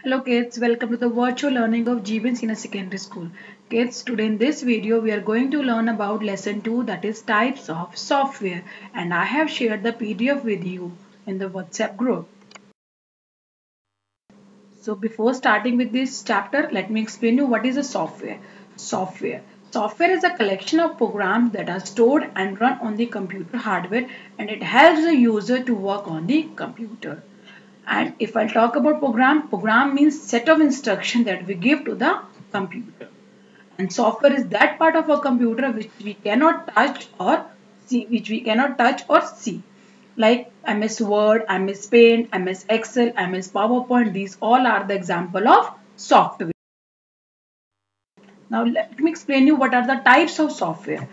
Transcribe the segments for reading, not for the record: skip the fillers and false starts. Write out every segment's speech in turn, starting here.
Hello kids, welcome to the virtual learning of Jeevan Senior Secondary School. Kids, today in this video we are going to learn about lesson 2, that is types of software, and I have shared the PDF with you in the WhatsApp group. So before starting with this chapter, let me explain you what is a software. Software is a collection of programs that are stored and run on the computer hardware, and it helps the user to work on the computer. And if I talk about program means set of instructions that we give to the computer. And software is that part of a computer which we cannot touch or see. Like MS Word, MS Paint, MS Excel, MS PowerPoint, these all are the example of software. Now let me explain you what are the types of software.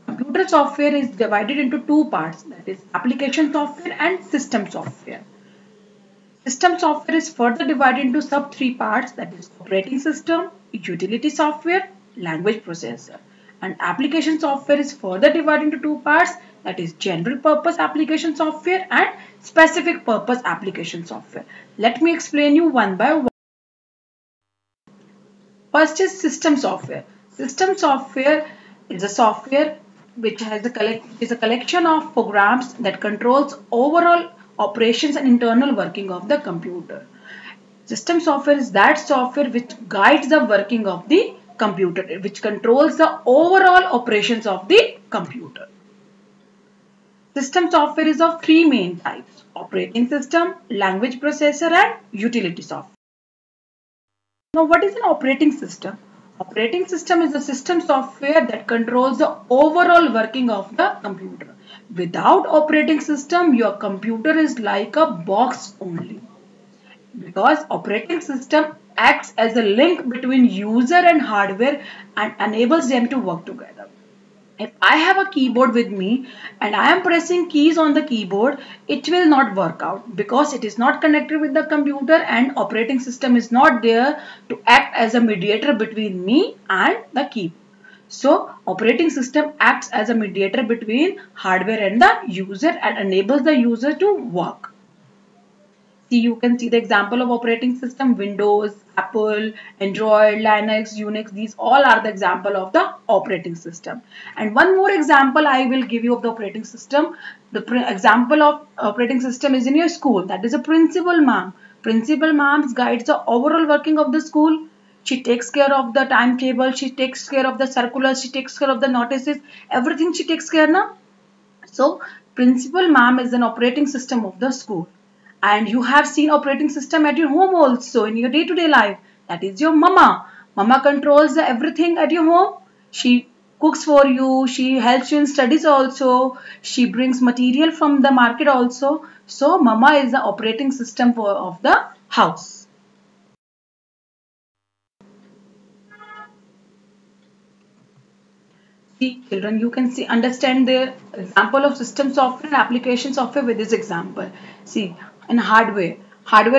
Computer software is divided into two parts, that is application software and system software. System software is further divided into sub three parts, that is operating system, utility software, language processor. And application software is further divided into two parts, that is general purpose application software and specific purpose application software. Let me explain you one by one. First is system software. System software is a software which has a collection of programs that controls overall operations and internal working of the computer. System software is that software which guides the working of the computer, which controls the overall operations of the computer. System software is of three main types: operating system, language processor and utility software. Now what is an operating system? Operating system is a system software that controls the overall working of the computer. Without operating system, your computer is like a box only. Because operating system acts as a link between user and hardware and enables them to work together. If I have a keyboard with me and I am pressing keys on the keyboard, it will not work out because it is not connected with the computer and operating system is not there to act as a mediator between me and the keyboard. So operating system acts as a mediator between hardware and the user and enables the user to work. See, you can see the example of operating system: Windows, Apple, Android, Linux, Unix. These all are the example of the operating system. And one more example I will give you of the operating system. The example of operating system is in your school. That is a principal ma'am. Principal ma'am guides the overall working of the school. She takes care of the timetable. She takes care of the circulars. She takes care of the notices. Everything she takes care now. So principal ma'am is an operating system of the school. And you have seen operating system at your home also in your day-to-day life. That is your mama. Mama controls everything at your home. She cooks for you. She helps you in studies also. She brings material from the market also. So mama is the operating system of the house. See, children, you can understand the example of system software and application software with this example. See, in hardware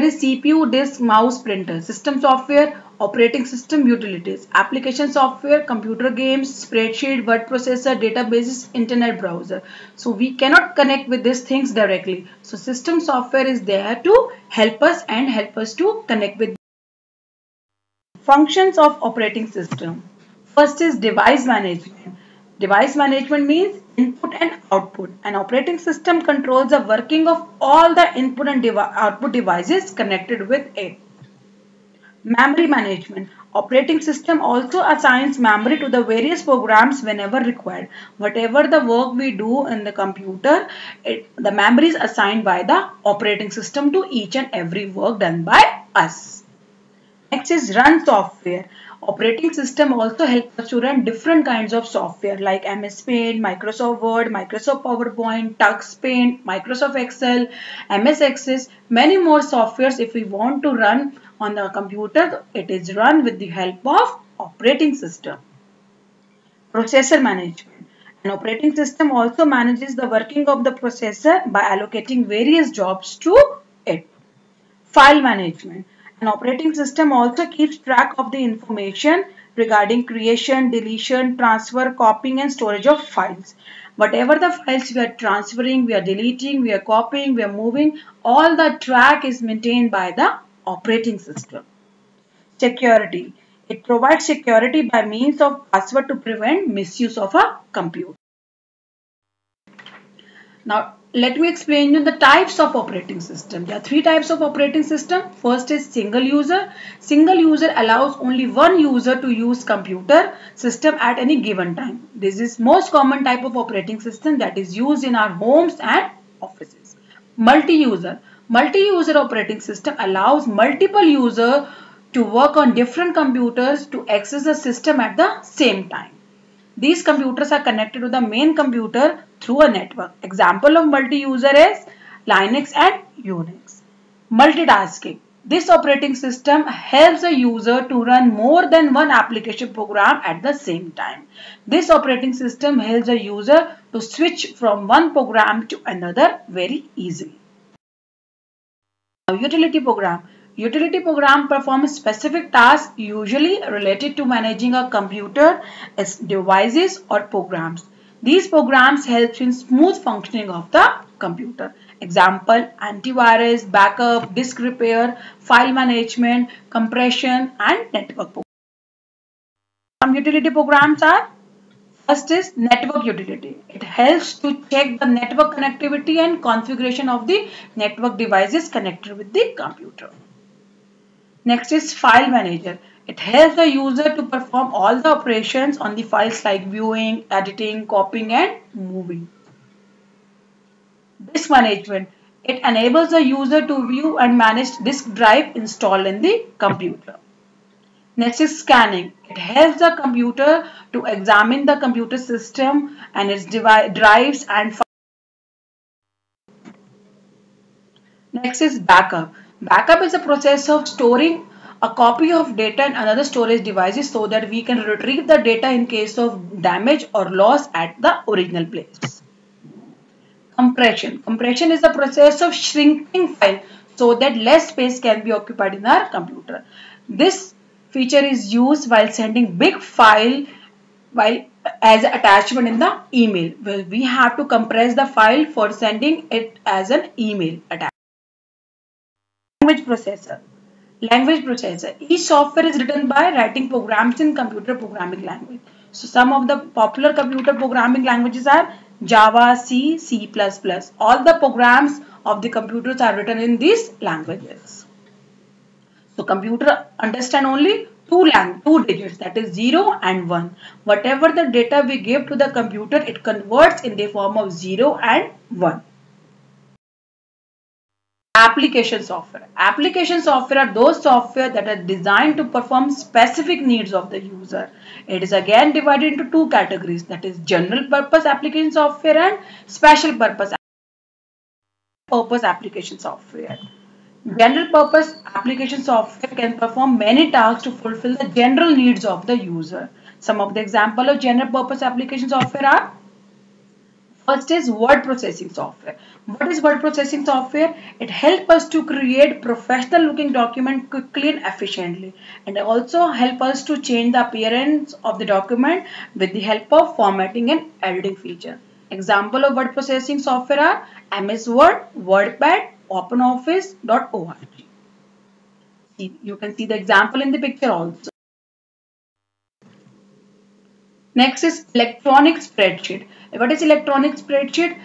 is CPU, disk, mouse, printer. System software, operating system, utilities. Application software, computer games, spreadsheet, word processor, databases, internet browser. So we cannot connect with these things directly. So system software is there to help us to connect with functions of operating system. First is device management. Device management means input and output. An operating system controls the working of all the input and output devices connected with it. Memory management. Operating system also assigns memory to the various programs whenever required. Whatever the work we do in the computer, the memory is assigned by the operating system to each and every work done by us. Next is run software. Operating system also helps us to run different kinds of software like MS Paint, Microsoft Word, Microsoft PowerPoint, Tux Paint, Microsoft Excel, MS Access, many more softwares. If we want to run on the computer, it is run with the help of operating system. Processor management. An operating system also manages the working of the processor by allocating various jobs to it. File management. An operating system also keeps track of the information regarding creation, deletion, transfer, copying and storage of files. Whatever the files we are transferring, we are deleting, we are copying, we are moving, all the track is maintained by the operating system. Security. It provides security by means of password to prevent misuse of a computer. Now, let me explain you the types of operating system. There are three types of operating system. First is single user. Single user allows only one user to use computer system at any given time. This is most common type of operating system that is used in our homes and offices. Multi-user. Multi-user operating system allows multiple users to work on different computers to access the system at the same time. These computers are connected to the main computer through a network. Example of multi-user is Linux and Unix. Multitasking. This operating system helps a user to run more than one application program at the same time. This operating system helps a user to switch from one program to another very easily. Now, utility program. Utility program performs specific tasks usually related to managing a computer, its devices or programs. These programs help in smooth functioning of the computer. Example, antivirus, backup, disk repair, file management, compression and network programs. Some utility programs are: first is network utility. It helps to check the network connectivity and configuration of the network devices connected with the computer. Next is file manager. It helps the user to perform all the operations on the files like viewing, editing, copying and moving. Disk management. It enables the user to view and manage disk drive installed in the computer. Next is scanning. It helps the computer to examine the computer system and its drives and files. Next is backup. Backup is a process of storing a copy of data in another storage devices so that we can retrieve the data in case of damage or loss at the original place. Compression. Compression is the process of shrinking file so that less space can be occupied in our computer. This feature is used while sending big file as an attachment in the email. Well, we have to compress the file for sending it as an email attachment. Language processor. Language processor. Each software is written by writing programs in computer programming language. So some of the popular computer programming languages are Java, C, C++. All the programs of the computers are written in these languages. So computer understand only two digits, that is 0 and 1. Whatever the data we give to the computer, it converts in the form of 0 and 1. Application software. Application software are those software that are designed to perform specific needs of the user. It is again divided into two categories, that is general purpose application software and special purpose application software. General purpose application software can perform many tasks to fulfill the general needs of the user. Some of the examples of general purpose application software are: first is word processing software. What is word processing software? It helps us to create professional looking document quickly and efficiently, and also help us to change the appearance of the document with the help of formatting and editing feature. Example of word processing software are MS Word, WordPad, OpenOffice.org. You can see the example in the picture also. Next is electronic spreadsheet. What is electronic spreadsheet?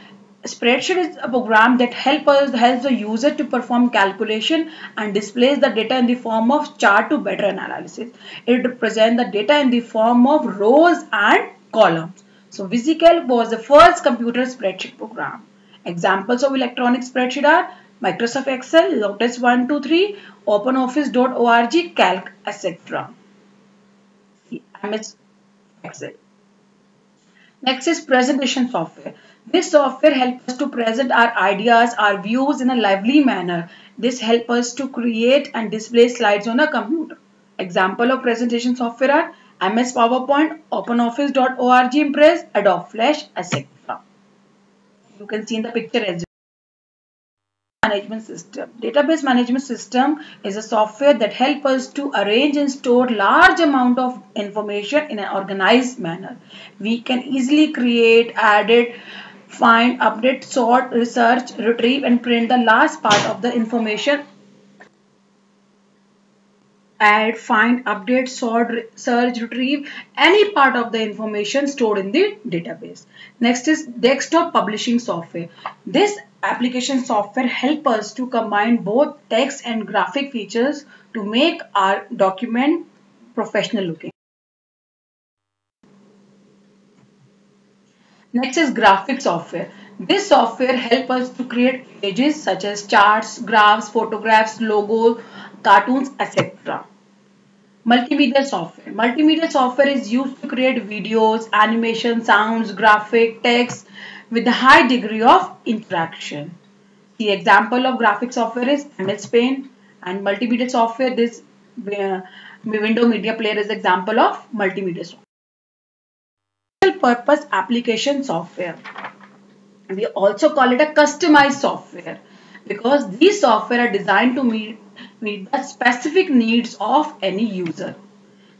Spreadsheet is a program that helps the user to perform calculation and displays the data in the form of chart to better analysis. It represents the data in the form of rows and columns. So VisiCalc was the first computer spreadsheet program. Examples of electronic spreadsheet are Microsoft Excel, Lotus 123, OpenOffice.org, Calc, etc. MS Excel. Next is presentation software. This software helps us to present our ideas, our views in a lively manner. This helps us to create and display slides on a computer. Example of presentation software are MS PowerPoint, OpenOffice.org, Impress, Adobe Flash, etc. You can see in the picture as well. Management system. Database management system is a software that helps us to arrange and store large amount of information in an organized manner. We can easily create, edit, find, update, sort, research, retrieve and print the last part of the information add, find, update, sort, search, retrieve any part of the information stored in the database. Next is desktop publishing software. This application software help us to combine both text and graphic features to make our document professional looking. Next is graphic software. This software helps us to create images such as charts, graphs, photographs, logos, cartoons, etc. Multimedia software. Multimedia software is used to create videos, animation, sounds, graphic, text with a high degree of interaction. The example of graphic software is MS Paint, and multimedia software, this window media player is example of multimedia software. Special purpose application software. We also call it a customized software because these software are designed to meet the specific needs of any user.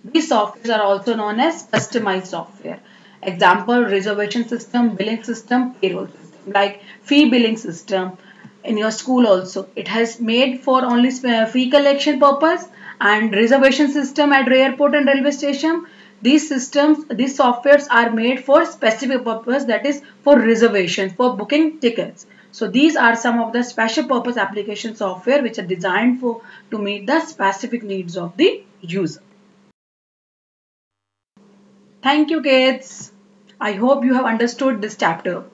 These softwares are also known as customized software. Example, reservation system, billing system, payroll system, like fee billing system in your school also. It has made for only fee collection purpose, and reservation system at airport and railway station. These systems, these softwares are made for specific purpose, that is for reservations, for booking tickets. So these are some of the special purpose application software which are designed for to meet the specific needs of the user. Thank you kids. I hope you have understood this chapter.